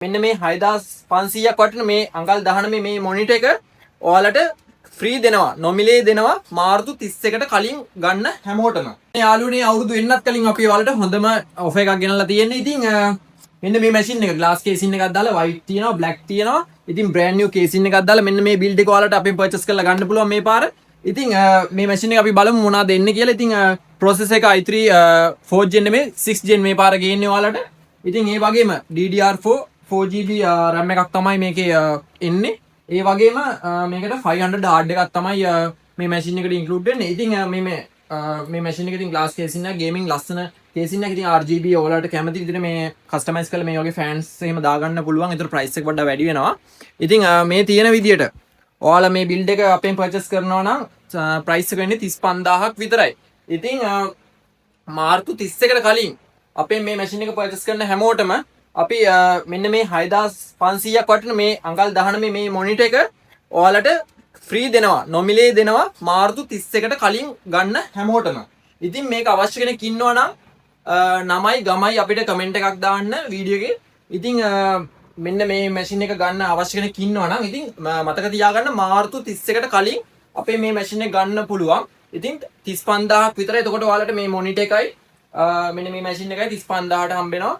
මෙන්න මේ 6500ක් වටින මේ අඟල් 19 මේ මොනිටර් එක ඔයාලට ෆ්‍රී දෙනවා. නොමිලේ දෙනවා මාර්තු 31ට කලින් ගන්න හැමෝටම. මේ යාළුවනේ අවුරුදු වෙන්නත් කලින් අපි ඔයාලට හොඳම ඔෆර් එකක් ගෙනල්ලා තියෙන්නේ. ඉතින් මෙන්න මේ මැෂින් එක ග්ලාස් කේසින් එකක් දාලා white තියෙනවා black තියෙනවා. ඉතින් brand new කේසින් එකක් දාලා මෙන්න මේ build එක ඔයාලට අපෙන් purchase කරලා ගන්න පුළුවන් මේ පාර. ඉතින් මේ මැෂින් එක අපි බලමු මොනවද එන්නේ කියලා. ඉතින් processor එක i3 4th gen නෙමෙයි 6th gen මේ පාර ගේන්නේ ඔයාලට. ඉතින් ඒ වගේම DDR4 4GB RAM එකක් තමයි මේකේ එන්නේ. ඒ වගේම මේකට 500 hard එකක් තමයි මේ මැෂින් එකට ඉන්ක්ලූඩ් වෙන්නේ. ඉතින් මේ මැෂින් එකේ ඉතින් glass casing එක gaming ලස්සන casing එක ඉතින් RGB ඔයාලට කැමති විදිහට මේ customize කරලා මේ වගේ fans එහෙම දාගන්න පුළුවන්. ඒතර price එක වඩා වැඩි වෙනවා. ඉතින් මේ තියෙන විදිහට ඔයාලා මේ build එක අපෙන් purchase කරනවා නම් price එක වෙන්නේ 35000ක් විතරයි. ඉතින් මාර්තු 31කට කලින් අපේ මේ මැෂින් එක purchase කරන හැමෝටම අපි මෙන්න මේ 6500ක් වටින මේ අඟල් 19 මේ මොනිටර් එක ඔයාලට ෆ්‍රී දෙනවා. නොමිලේ දෙනවා මාර්තු 31ට කලින් ගන්න හැමෝටම. ඉතින් මේක අවශ්‍ය කෙනෙක් ඉන්නවා නම් නමයි ගමයි අපිට කමෙන්ට් එකක් දාන්න වීඩියෝ එකේ. ඉතින් මෙන්න මේ මැෂින් එක ගන්න අවශ්‍ය කෙනෙක් ඉන්නවා නම් ඉතින් මතක තියාගන්න මාර්තු 31ට කලින් අපේ මේ මැෂින් එක ගන්න පුළුවන්. ඉතින් 35000ක් විතරයි. එතකොට ඔයාලට මේ මොනිටර් එකයි මෙන්න මේ මැෂින් එකයි 35000ට හම්බ වෙනවා.